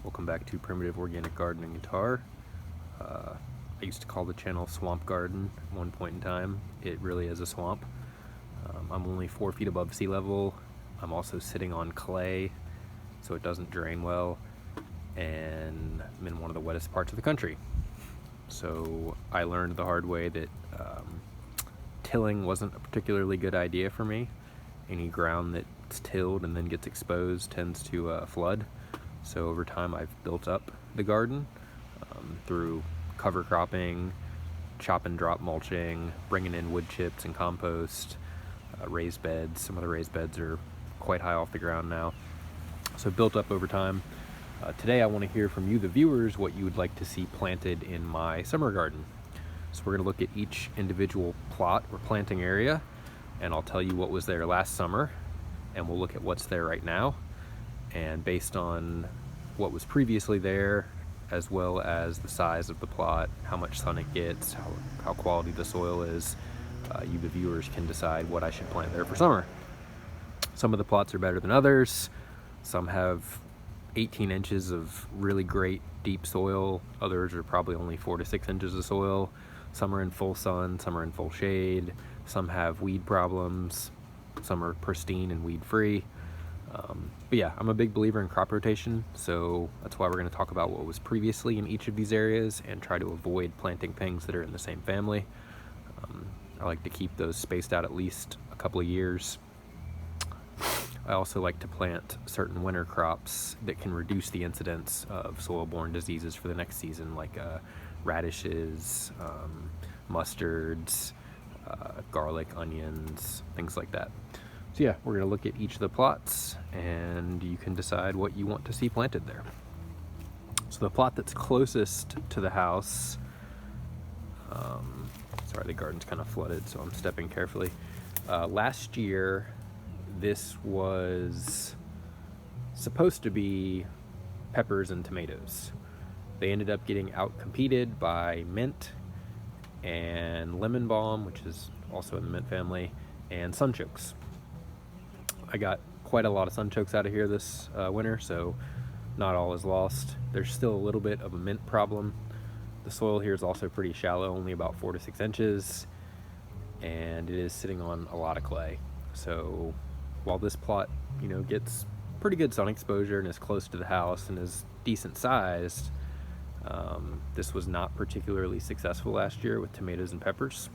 Welcome back to Primitive Organic Gardening and Guitar. I used to call the channel Swamp Garden at one point in time. It really is a swamp. I'm only 4 feet above sea level. I'm also sitting on clay, so it doesn't drain well, and I'm in one of the wettest parts of the country. So I learned the hard way that tilling wasn't a particularly good idea for me. Any ground that's tilled and then gets exposed tends to flood. So over time I've built up the garden through cover cropping, chop and drop mulching, bringing in wood chips and compost, raised beds. Some of the raised beds are quite high off the ground now. So built up over time. Today I want to hear from you, the viewers, what you would like to see planted in my summer garden. So we're going to look at each individual plot or planting area, and I'll tell you what was there last summer, and we'll look at what's there right now. And based on what was previously there, as well as the size of the plot, how much sun it gets, how quality the soil is, you, the viewers, can decide what I should plant there for summer. Some of the plots are better than others. Some have 18 inches of really great deep soil. Others are probably only 4 to 6 inches of soil. Some are in full sun, some are in full shade. Some have weed problems. Some are pristine and weed free. But yeah, I'm a big believer in crop rotation, so that's why we're going to talk about what was previously in each of these areas and try to avoid planting things that are in the same family. I like to keep those spaced out at least a couple of years. I also like to plant certain winter crops that can reduce the incidence of soil-borne diseases for the next season, like radishes, mustards, garlic, onions, things like that. So yeah, we're going to look at each of the plots, and you can decide what you want to see planted there. So the plot that's closest to the house, sorry, the garden's kind of flooded, so I'm stepping carefully. Last year, this was supposed to be peppers and tomatoes. They ended up getting out-competed by mint and lemon balm, which is also in the mint family, and sunchokes. I got quite a lot of sunchokes out of here this winter, so not all is lost. There's still a little bit of a mint problem. The soil here is also pretty shallow, only about 4 to 6 inches, and it is sitting on a lot of clay. So while this plot, gets pretty good sun exposure and is close to the house and is decent sized, this was not particularly successful last year with tomatoes and peppers.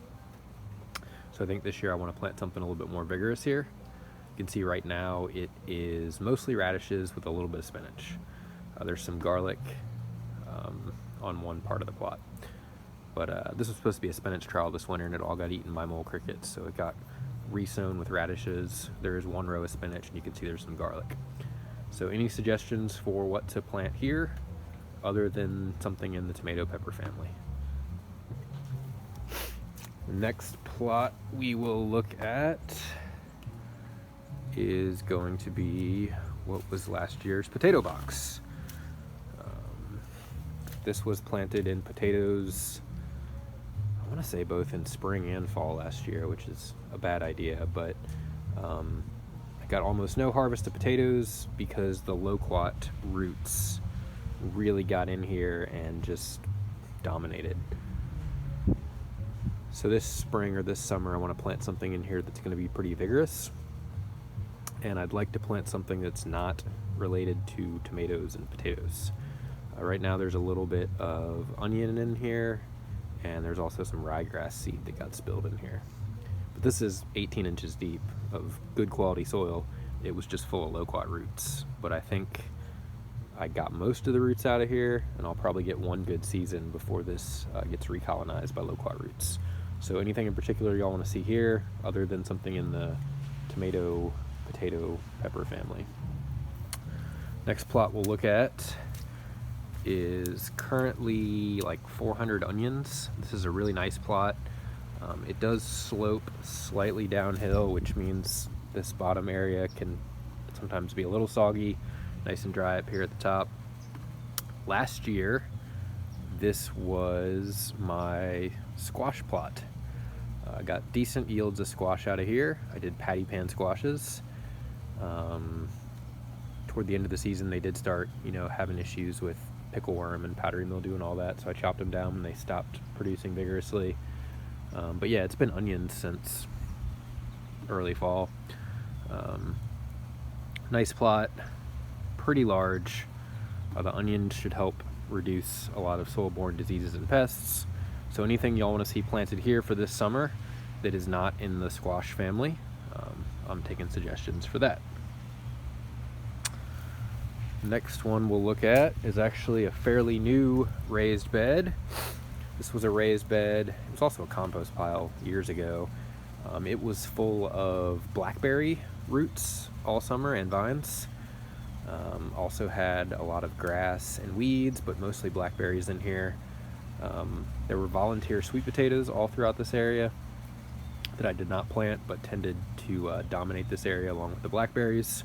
So I think this year I want to plant something a little bit more vigorous here. You can see right now it is mostly radishes with a little bit of spinach. There's some garlic on one part of the plot. But this was supposed to be a spinach trial this winter, and it all got eaten by mole crickets, so it got resown with radishes. There is one row of spinach, and you can see there's some garlic. So any suggestions for what to plant here other than something in the tomato pepper family? The next plot we will look at is going to be what was last year's potato box. This was planted in potatoes, I want to say both in spring and fall last year, which is a bad idea, but I got almost no harvest of potatoes because the loquat roots really got in here and just dominated. So this spring or this summer I want to plant something in here that's going to be pretty vigorous, and I'd like to plant something that's not related to tomatoes and potatoes. Right now there's a little bit of onion in here, and there's also some ryegrass seed that got spilled in here. But this is 18 inches deep of good quality soil. It was just full of loquat roots, but I think I got most of the roots out of here, and I'll probably get one good season before this gets recolonized by loquat roots. So anything in particular y'all want to see here other than something in the tomato, potato, pepper family? Next plot we'll look at is currently like 400 onions. This is a really nice plot. It does slope slightly downhill, which means this bottom area can sometimes be a little soggy, nice and dry up here at the top. Last year, this was my squash plot. I got decent yields of squash out of here. I did patty pan squashes. toward the end of the season, they did start, you know, having issues with pickleworm and powdery mildew and all that, so I chopped them down and they stopped producing vigorously. But yeah, it's been onions since early fall. Nice plot, pretty large. The onions should help reduce a lot of soil-borne diseases and pests. So anything y'all want to see planted here for this summer that is not in the squash family, I'm taking suggestions for that. Next one we'll look at is actually a fairly new raised bed. This was a raised bed. It was also a compost pile years ago. It was full of blackberry roots all summer and vines. Also had a lot of grass and weeds, but mostly blackberries in here. There were volunteer sweet potatoes all throughout this area that I did not plant, but tended to dominate this area along with the blackberries.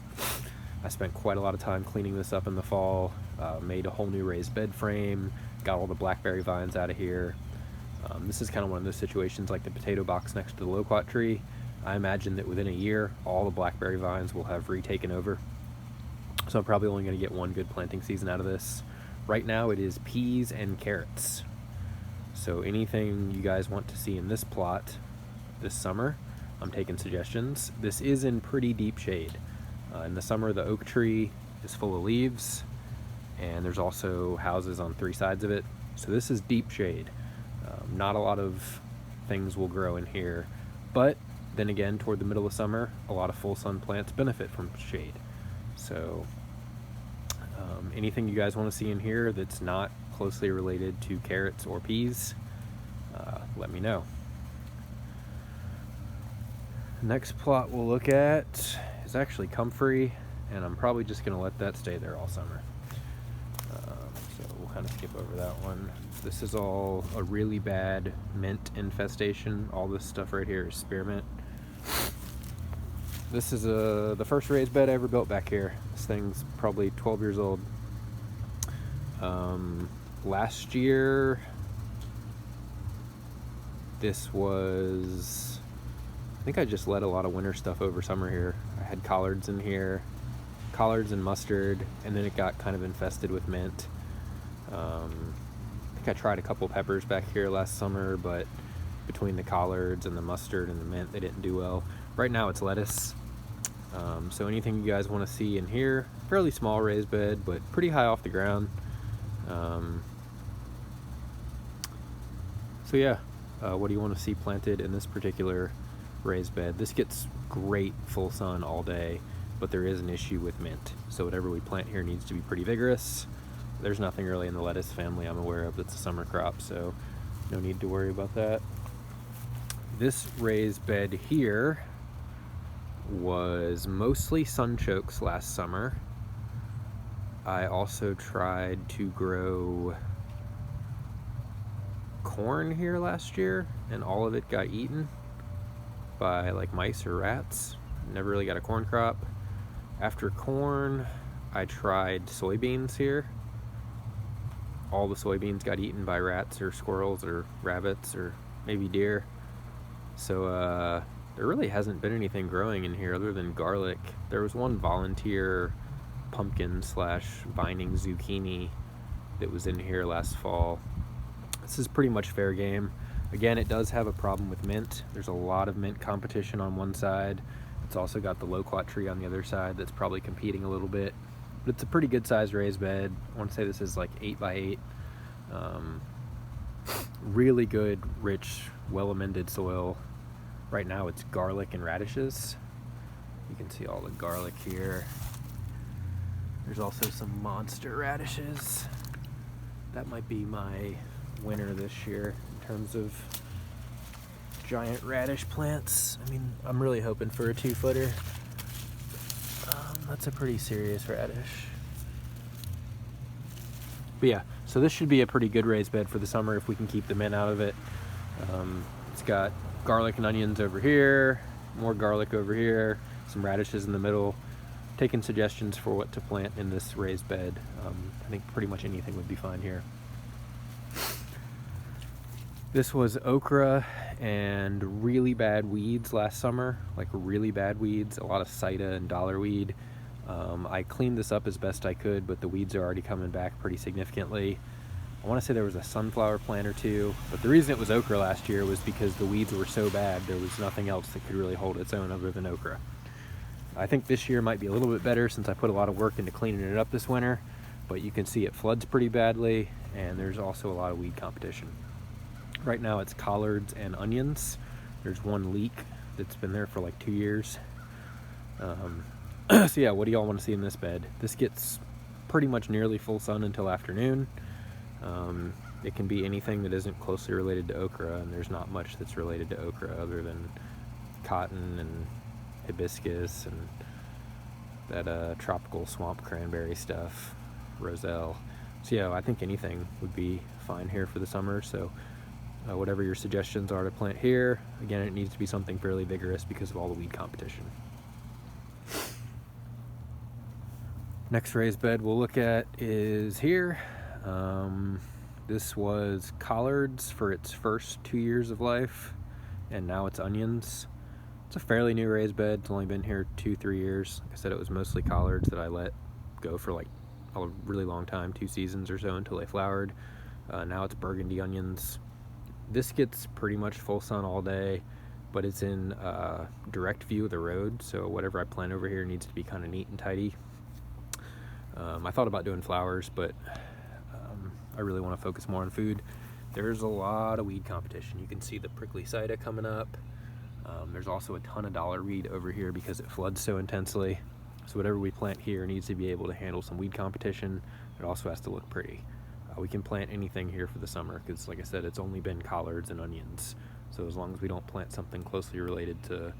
I spent quite a lot of time cleaning this up in the fall, made a whole new raised bed frame, got all the blackberry vines out of here. This is kind of one of those situations like the potato box next to the loquat tree. I imagine that within a year, all the blackberry vines will have retaken over. So I'm probably only going to get one good planting season out of this. Right now it is peas and carrots. So anything you guys want to see in this plot this summer, I'm taking suggestions. This is in pretty deep shade. In the summer, the oak tree is full of leaves, and there's also houses on 3 sides of it. So this is deep shade. Not a lot of things will grow in here, but then again, toward the middle of summer, a lot of full sun plants benefit from shade. So anything you guys want to see in here that's not closely related to carrots or peas, let me know. Next plot we'll look at is actually Comfrey, and I'm probably just going to let that stay there all summer. So we'll kind of skip over that one. This is all a really bad mint infestation. All this stuff right here is spearmint. This is the first raised bed I ever built back here. This thing's probably 12 years old. Last year, this was, I think I just let a lot of winter stuff over summer here. I had collards in here, collards and mustard, and then it got kind of infested with mint. I think I tried a couple peppers back here last summer, but between the collards and the mustard and the mint, they didn't do well. Right now it's lettuce. So anything you guys want to see in here, fairly small raised bed, but pretty high off the ground. So yeah, what do you want to see planted in this particular raised bed? This gets great full sun all day, but there is an issue with mint. So whatever we plant here needs to be pretty vigorous. There's nothing really in the lettuce family I'm aware of that's a summer crop, so no need to worry about that. This raised bed here was mostly sunchokes last summer. I also tried to grow corn here last year, and all of it got eaten by like mice or rats. Never really got a corn crop. After corn, I tried soybeans here. All the soybeans got eaten by rats or squirrels or rabbits or maybe deer. So there really hasn't been anything growing in here other than garlic. There was one volunteer pumpkin slash vining zucchini that was in here last fall. This is pretty much fair game. Again, it does have a problem with mint. There's a lot of mint competition on one side. It's also got the loquat tree on the other side that's probably competing a little bit. But it's a pretty good sized raised bed. I want to say this is like 8 by 8. Really good, rich, well amended soil. Right now it's garlic and radishes. You can see all the garlic here. There's also some monster radishes. That might be my winner this year in terms of giant radish plants. I mean, I'm really hoping for a 2-footer. That's a pretty serious radish. But yeah, so this should be a pretty good raised bed for the summer if we can keep the mint out of it. It's got garlic and onions over here, more garlic over here, some radishes in the middle. Taking suggestions for what to plant in this raised bed. I think pretty much anything would be fine here. This was okra and really bad weeds last summer, like really bad weeds, a lot of sida and dollarweed. I cleaned this up as best I could, but the weeds are already coming back pretty significantly. I want to say there was a sunflower plant or two, but the reason it was okra last year was because the weeds were so bad there was nothing else that could really hold its own other than okra. I think this year might be a little bit better since I put a lot of work into cleaning it up this winter, but you can see it floods pretty badly, and there's also a lot of weed competition. Right now it's collards and onions. There's one leek that's been there for like 2 years. So yeah, what do y'all want to see in this bed? This gets pretty much nearly full sun until afternoon. It can be anything that isn't closely related to okra, and there's not much that's related to okra other than cotton and hibiscus and that tropical swamp cranberry stuff, roselle. So yeah, I think anything would be fine here for the summer. So whatever your suggestions are to plant here, again, it needs to be something fairly vigorous because of all the weed competition. Next raised bed we'll look at is here. This was collards for its first 2 years of life, and now it's onions. It's a fairly new raised bed. It's only been here 2-3 years. Like I said, it was mostly collards that I let go for like a really long time, 2 seasons or so, until they flowered. Now it's burgundy onions. This gets pretty much full sun all day, but it's in direct view of the road, so whatever I plant over here needs to be kind of neat and tidy. I thought about doing flowers, but I really want to focus more on food. There's a lot of weed competition. You can see the prickly cider coming up. There's also a ton of dollar weed over here because it floods so intensely. So whatever we plant here needs to be able to handle some weed competition. It also has to look pretty. We can plant anything here for the summer because, like I said, it's only been collards and onions. So as long as we don't plant something closely related to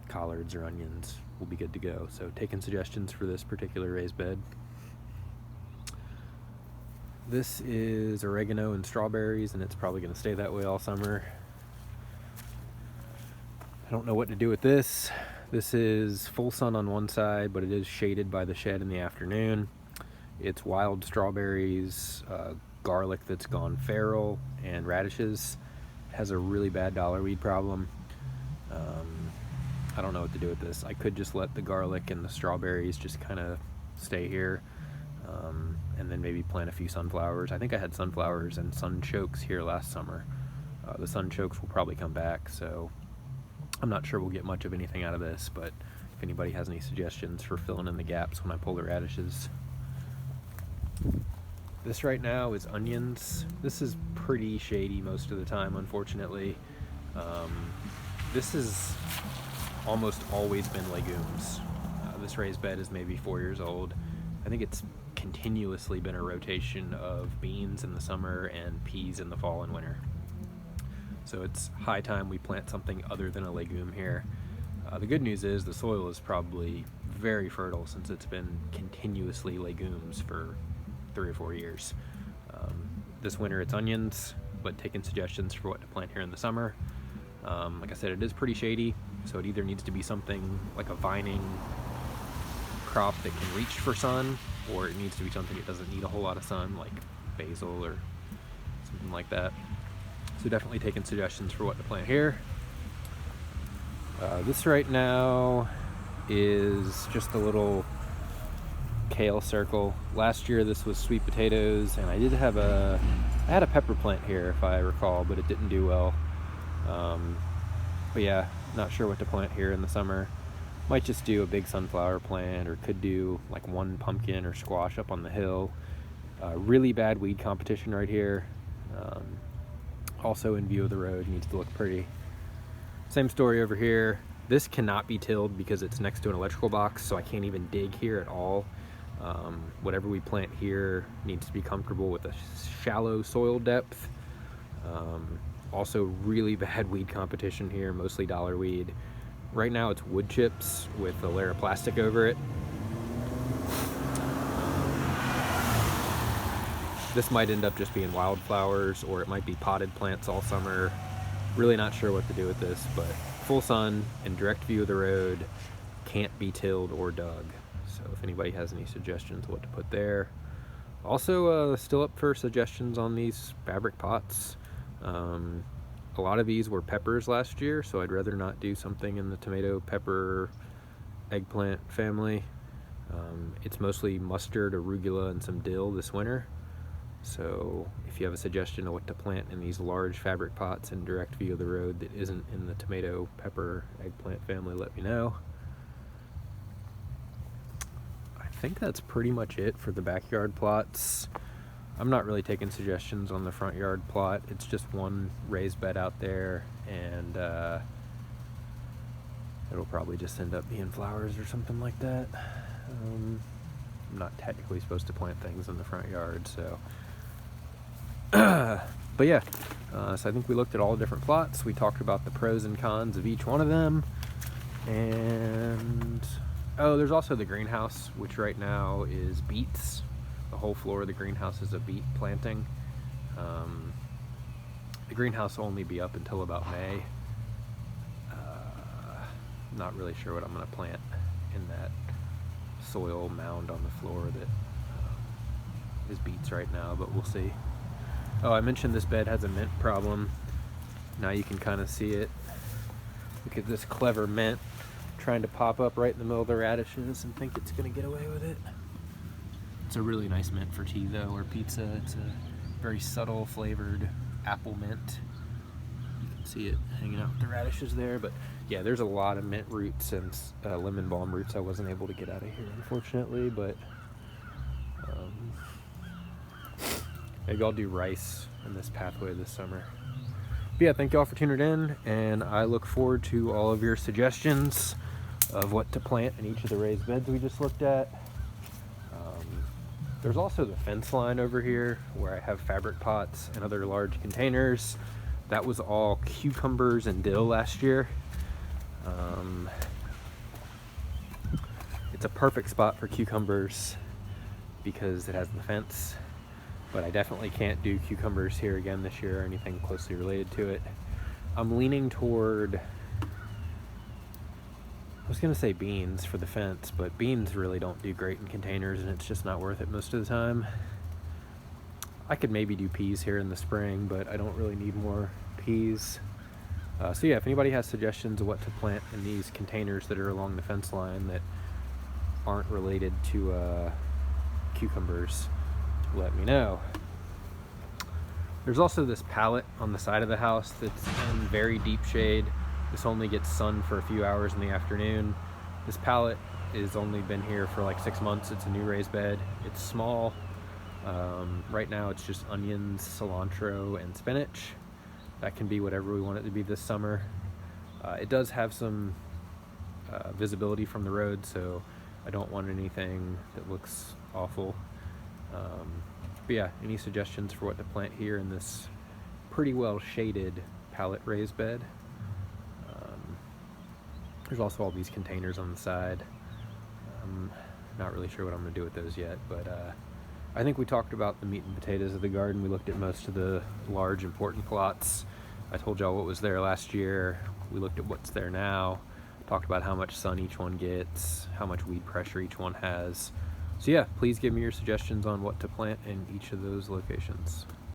collards or onions, we'll be good to go. So taking suggestions for this particular raised bed. This is oregano and strawberries, and it's probably going to stay that way all summer. I don't know what to do with this. This is full sun on one side, but it is shaded by the shed in the afternoon. It's wild strawberries, garlic that's gone feral, and radishes. It has a really bad dollar weed problem. I don't know what to do with this. I could just let the garlic and the strawberries just kind of stay here, and then maybe plant a few sunflowers. I think I had sunflowers and sunchokes here last summer. The sunchokes will probably come back, so I'm not sure we'll get much of anything out of this, but if anybody has any suggestions for filling in the gaps when I pull the radishes. This right now is onions. This is pretty shady most of the time, unfortunately. This has almost always been legumes. This raised bed is maybe 4 years old. I think it's continuously been a rotation of beans in the summer and peas in the fall and winter. So it's high time we plant something other than a legume here. The good news is the soil is probably very fertile since it's been continuously legumes for 3 or 4 years. This winter it's onions, but taking suggestions for what to plant here in the summer. Like I said, it is pretty shady, so it either needs to be something like a vining crop that can reach for sun, or it needs to be something that doesn't need a whole lot of sun, like basil or something like that. So definitely taking suggestions for what to plant here. This right now is just a little kale circle. Last year this was sweet potatoes, and I had a pepper plant here if I recall, but it didn't do well. But yeah, not sure what to plant here in the summer. Might just do a big sunflower plant, or could do like one pumpkin or squash up on the hill. Really bad weed competition right here. Also in view of the road, needs to look pretty. Same story over here. This cannot be tilled because it's next to an electrical box, so I can't even dig here at all. Whatever we plant here needs to be comfortable with a shallow soil depth. Also really bad weed competition here, mostly dollar weed. Right now it's wood chips with a layer of plastic over it. This might end up just being wildflowers, or it might be potted plants all summer. Really not sure what to do with this, but full sun and direct view of the road, can't be tilled or dug. So if anybody has any suggestions what to put there. Also still up for suggestions on these fabric pots. A lot of these were peppers last year, so I'd rather not do something in the tomato, pepper, eggplant family. It's mostly mustard, arugula, and some dill this winter. So if you have a suggestion of what to plant in these large fabric pots in direct view of the road that isn't in the tomato, pepper, eggplant family, let me know. I think that's pretty much it for the backyard plots. I'm not really taking suggestions on the front yard plot. It's just one raised bed out there, and it'll probably just end up being flowers or something like that. I'm not technically supposed to plant things in the front yard, so but yeah, so I think we looked at all the different plots. We talked about the pros and cons of each one of them, and oh, there's also the greenhouse, which right now is beets. The whole floor of the greenhouse is a beet planting. The greenhouse will only be up until about May. Not really sure what I'm going to plant in that soil mound on the floor that is beets right now, but we'll see. Oh, I mentioned this bed has a mint problem. Now you can kind of see it. Look at this clever mint trying to pop up right in the middle of the radishes and think it's going to get away with it. It's a really nice mint for tea though, or pizza. It's a very subtle flavored apple mint. You can see it hanging out with the radishes there, but yeah, there's a lot of mint roots and lemon balm roots I wasn't able to get out of here, unfortunately, but maybe I'll do rice in this pathway this summer. But yeah, thank you all for tuning in, and I look forward to all of your suggestions of what to plant in each of the raised beds we just looked at. There's also the fence line over here where I have fabric pots and other large containers. That was all cucumbers and dill last year. It's a perfect spot for cucumbers because it has the fence, but I definitely can't do cucumbers here again this year or anything closely related to it. I'm leaning toward, I was gonna say beans for the fence, but beans really don't do great in containers and it's just not worth it most of the time. I could maybe do peas here in the spring, but I don't really need more peas. So yeah, if anybody has suggestions of what to plant in these containers that are along the fence line that aren't related to cucumbers, let me know. There's also this pallet on the side of the house that's in very deep shade. This only gets sun for a few hours in the afternoon. This pallet has only been here for like 6 months. It's a new raised bed. It's small. Right now it's just onions, cilantro, and spinach. That can be whatever we want it to be this summer. It does have some visibility from the road, so I don't want anything that looks awful. But yeah, any suggestions for what to plant here in this pretty well shaded pallet raised bed? There's also all these containers on the side. I'm not really sure what I'm going to do with those yet, but I think we talked about the meat and potatoes of the garden. We looked at most of the large important plots. I told y'all what was there last year. We looked at what's there now, talked about how much sun each one gets, how much weed pressure each one has. So yeah, please give me your suggestions on what to plant in each of those locations.